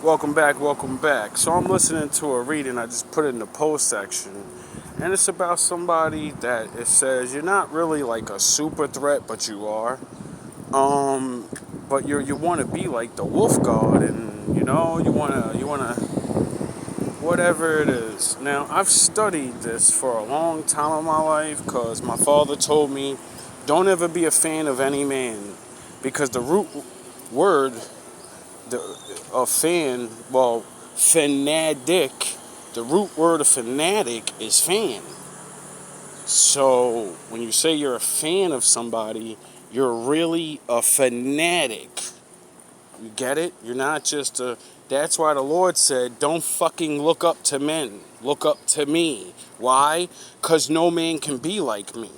Welcome back, welcome back. So I'm listening to a reading, I just put it in the post section, and it's about somebody that it says you're not really like a super threat, but you are. But you want to be like the wolf god, and you wanna whatever it is. Now I've studied this for a long time in my life because my father told me, don't ever be a fan of any man, because the root word a fan, well, fanatic, the root word of fanatic is fan. So when you say you're a fan of somebody, you're really a fanatic. You get it? You're not just a... That's why the Lord said, don't fucking look up to men. Look up to me. Why? Because no man can be like me.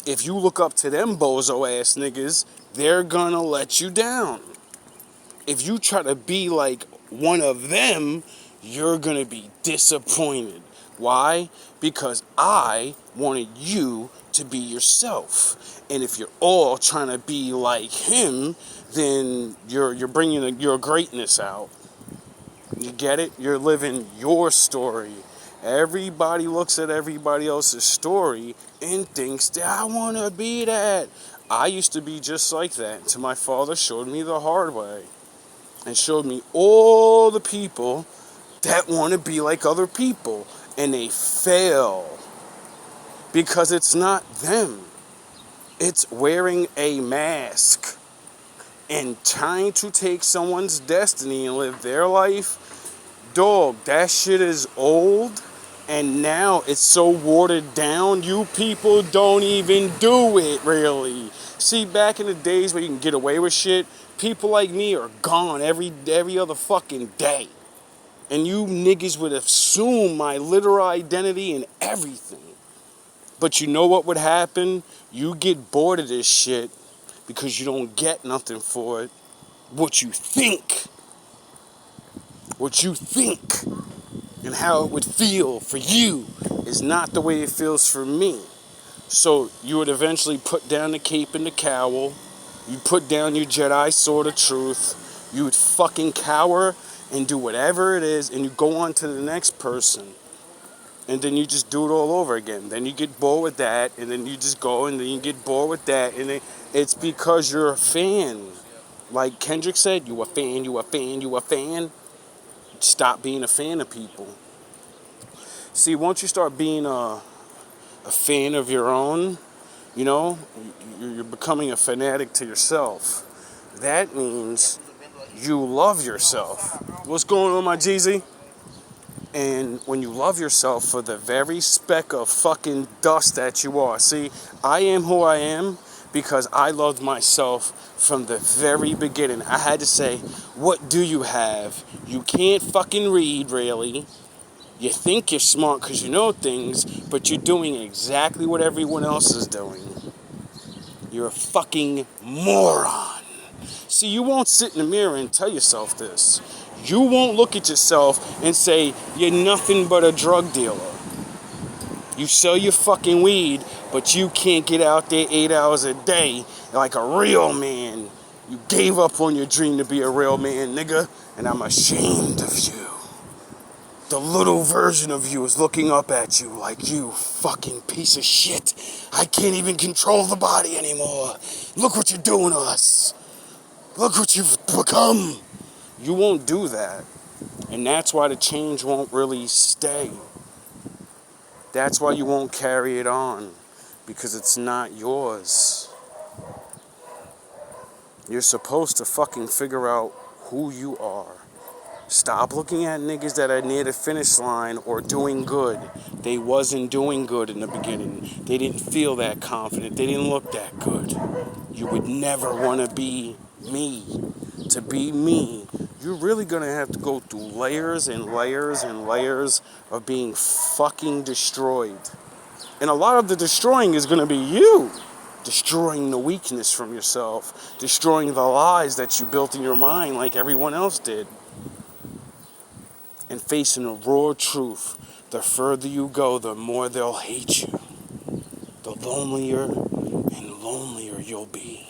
If you look up to them bozo-ass niggas, they're gonna let you down. If you try to be like one of them, you're going to be disappointed. Why? Because I wanted you to be yourself. And if you're all trying to be like him, then you're bringing your greatness out. You get it? You're living your story. Everybody looks at everybody else's story and thinks that I want to be that. I used to be just like that until my father showed me the hard way. And showed me all the people that want to be like other people. And they fail. Because it's not them. It's wearing a mask. And trying to take someone's destiny and live their life. Dog, that shit is old. And now it's so watered down, you people don't even do it, really. See, back in the days where you can get away with shit, people like me are gone every other fucking day. And you niggas would assume my literal identity and everything. But you know what would happen? You get bored of this shit because you don't get nothing for it. What you think and how it would feel for you is not the way it feels for me. So you would eventually put down the cape and the cowl. You'd put down your Jedi sword of truth. You would fucking cower and do whatever it is, and you go on to the next person. And then you just do it all over again. Then you get bored with that, and then you just go, and then you get bored with that. And then it's because you're a fan. Like Kendrick said, you a fan, you a fan, you a fan. Stop being a fan of people. See, once you start being a fan of your own, you know, you're becoming a fanatic to yourself. That means you love yourself. What's going on, my Jeezy? And when you love yourself for the very speck of fucking dust that you are. See, I am who I am because I loved myself from the very beginning. I had to say, what do you have? You can't fucking read, really. You think you're smart because you know things, but you're doing exactly what everyone else is doing. You're a fucking moron. See, you won't sit in the mirror and tell yourself this. You won't look at yourself and say, you're nothing but a drug dealer. You sell your fucking weed, but you can't get out there 8 hours a day like a real man. You gave up on your dream to be a real man, nigga, and I'm ashamed of you. The little version of you is looking up at you like, you fucking piece of shit. I can't even control the body anymore. Look what you're doing to us. Look what you've become. You won't do that. And that's why the change won't really stay. That's why you won't carry it on. Because it's not yours. You're supposed to fucking figure out who you are. Stop looking at niggas that are near the finish line or doing good. They wasn't doing good in the beginning. They didn't feel that confident. They didn't look that good. You would never want to be me. To be me, you're really going to have to go through layers and layers and layers of being fucking destroyed. And a lot of the destroying is going to be you. Destroying the weakness from yourself. Destroying the lies that you built in your mind like everyone else did. And facing the raw truth. The further you go, the more they'll hate you. The lonelier and lonelier you'll be.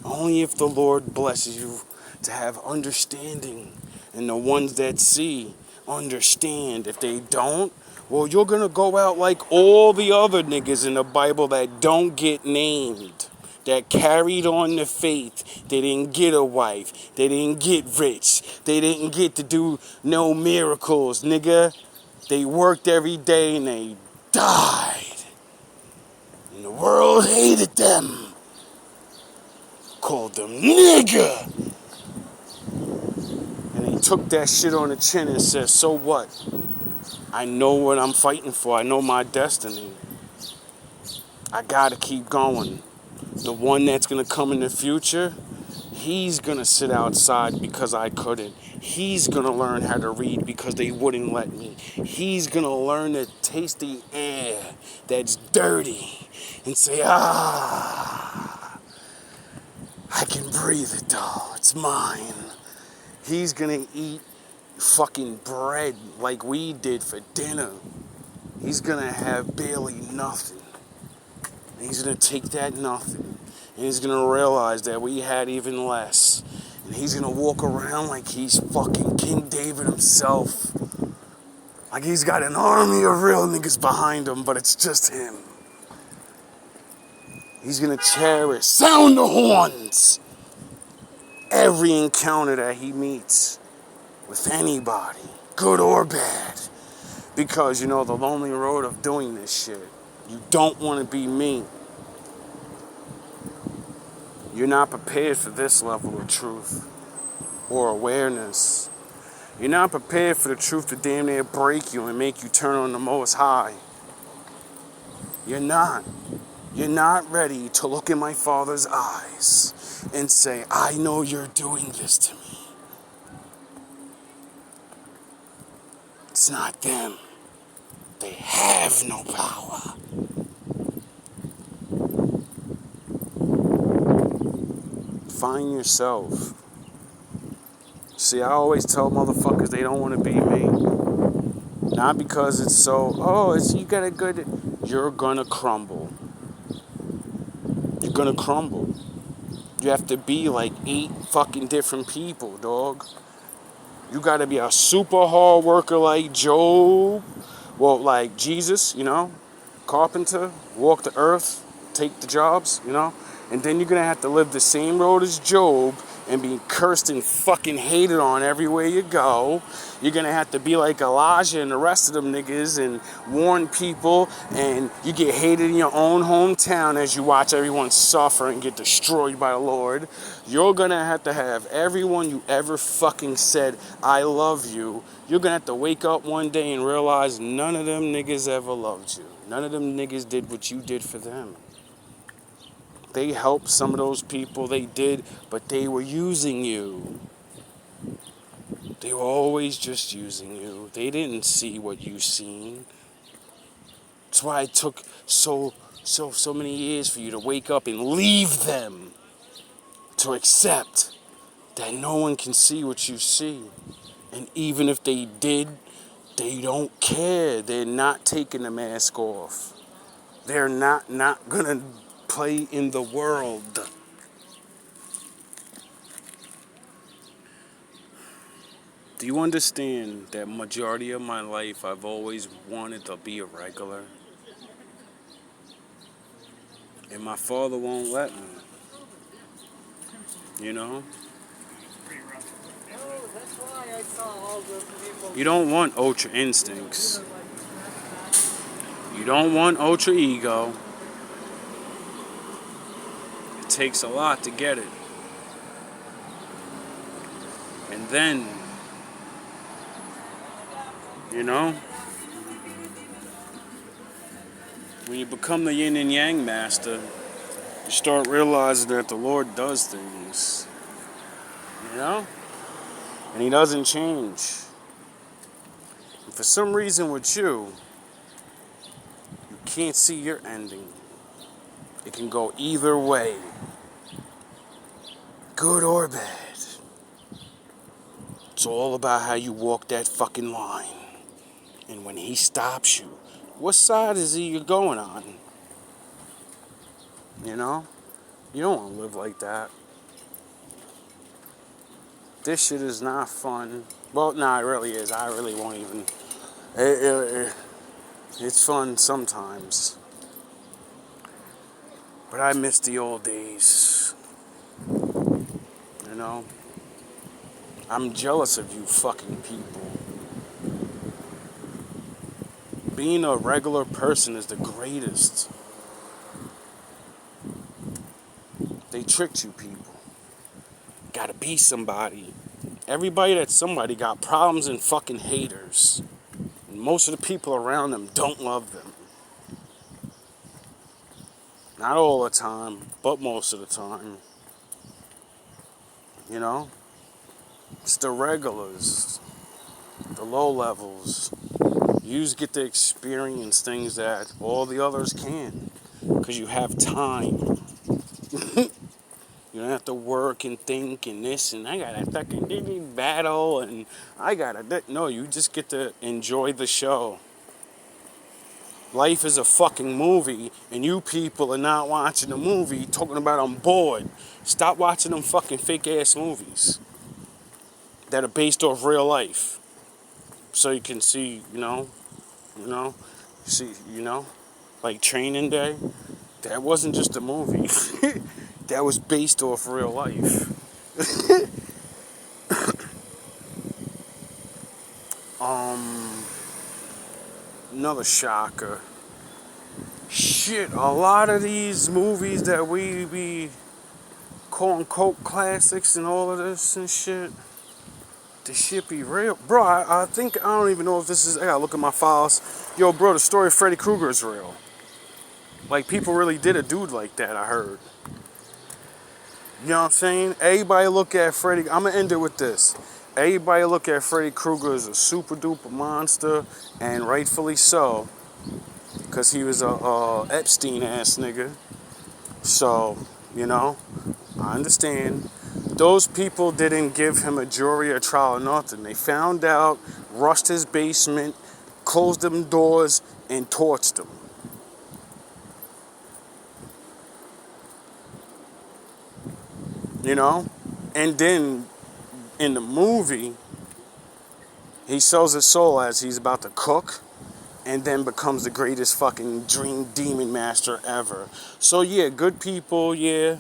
Only if the Lord blesses you to have understanding. And the ones that see understand. If they don't, well, you're going to go out like all the other niggas in the Bible that don't get named. That carried on the faith. They didn't get a wife. They didn't get rich. They didn't get to do no miracles, nigga. They worked every day and they died. And the world hated them. Called them nigga. And they took that shit on the chin and said, so what? I know what I'm fighting for. I know my destiny. I gotta keep going. The one that's gonna come in the future, he's gonna sit outside because I couldn't. He's gonna learn how to read because they wouldn't let me. He's gonna learn to taste the air that's dirty and say, I can breathe it though. It's mine. He's gonna eat fucking bread like we did for dinner. He's gonna have barely nothing. And he's gonna take that nothing and he's gonna realize that we had even less. And he's gonna walk around like he's fucking King David himself. Like he's got an army of real niggas behind him, but it's just him. He's gonna cherish, sound the horns, every encounter that he meets with anybody, good or bad. Because, you know, the lonely road of doing this shit. You don't want to be me. You're not prepared for this level of truth or awareness. You're not prepared for the truth to damn near break you and make you turn on the Most High. You're not. You're not ready to look in my Father's eyes and say, I know you're doing this to me. It's not them. They have no power. Find yourself. See, I always tell motherfuckers they don't want to be me. Not because it's so, you got a good... You're gonna crumble. You're gonna crumble. You have to be like 8 fucking different people, dog. You gotta be a super hard worker like Job. Well, like Jesus, you know. Carpenter, walk the earth, take the jobs, you know. And then you're gonna have to live the same road as Job and be cursed and fucking hated on everywhere you go. You're gonna have to be like Elijah and the rest of them niggas and warn people, and you get hated in your own hometown as you watch everyone suffer and get destroyed by the Lord. You're gonna have to have everyone you ever fucking said, I love you. You're gonna have to wake up one day and realize none of them niggas ever loved you. None of them niggas did what you did for them. They helped some of those people, they did, but they were using you. They were always just using you. They didn't see what you seen. That's why it took so many years for you to wake up and leave them. To accept that no one can see what you see. And even if they did, they don't care. They're not taking the mask off. They're not gonna play in the world. Do you understand that majority of my life I've always wanted to be a regular? And my father won't let me. You know? You don't want ultra instincts. You don't want ultra ego. It takes a lot to get it. And then, you know, when you become the yin and yang master, you start realizing that the Lord does things. You know? And he doesn't change. And for some reason with you can't see your ending. It can go either way. Good or bad. It's all about how you walk that fucking line. And when he stops you, what side is he you're going on? You know? You don't want to live like that. This shit is not fun. Well, nah, it really is. I really won't even. It's fun sometimes. But I miss the old days. You know? I'm jealous of you fucking people. Being a regular person is the greatest. They tricked you people. Gotta be somebody. Everybody that's somebody got problems and fucking haters. And most of the people around them don't love them. Not all the time, but most of the time. You know? It's the regulars. The low levels. You just get to experience things that all the others can. Because you have time. You don't have to work and think and this and I gotta fucking battle and I gotta. No, you just get to enjoy the show. Life is a fucking movie and you people are not watching the movie talking about I'm bored. Stop watching them fucking fake ass movies that are based off real life. So you can see, like Training Day. That wasn't just a movie. That was based off real life. Another shocker. Shit, a lot of these movies that we be calling cult classics and all of this and shit, this shit be real. Bro, I think, I don't even know if this is, I gotta look at my files. Yo, bro, the story of Freddy Krueger is real. Like, people really did a dude like that, I heard. You know what I'm saying? Everybody look at Freddy, I'm gonna end it with this. Everybody look at Freddy Krueger as a super duper monster, and rightfully so, because he was a Epstein ass nigga. So, I understand. Those people didn't give him a jury or trial or nothing. They found out, rushed his basement, closed them doors, and torched him. And then in the movie, he sells his soul as he's about to cook and then becomes the greatest fucking dream demon master ever. So yeah, good people, yeah,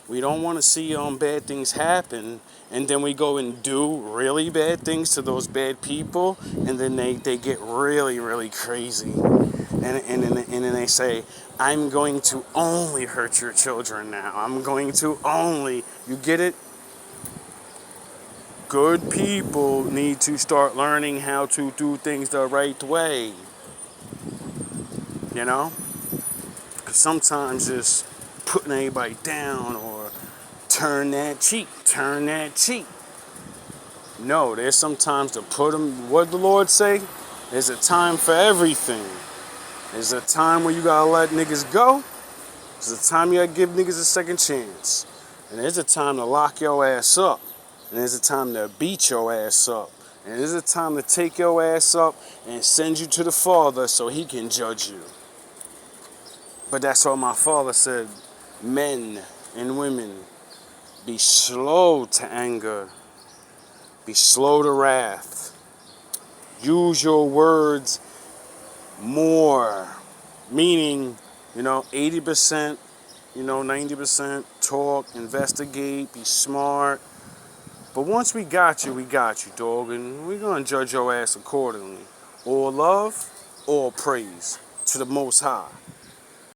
we don't want to see bad things happen, and then we go and do really bad things to those bad people, and then they get really, really crazy. And then they say, I'm going to only hurt your children now. I'm going to only, you get it? Good people need to start learning how to do things the right way. Because sometimes just putting anybody down or turn that cheek. No, there's sometimes to put them, what did the Lord say? There's a time for everything. There's a time where you gotta let niggas go. There's a time you gotta give niggas a second chance. And there's a time to lock your ass up. And there's a time to beat your ass up. And there's a time to take your ass up and send you to the Father so he can judge you. But that's what my father said. Men and women, be slow to anger. Be slow to wrath. Use your words more. Meaning, 80%, 90% talk, investigate, be smart. But once we got you, dog. And we're going to judge your ass accordingly. Or love, or praise to the Most High.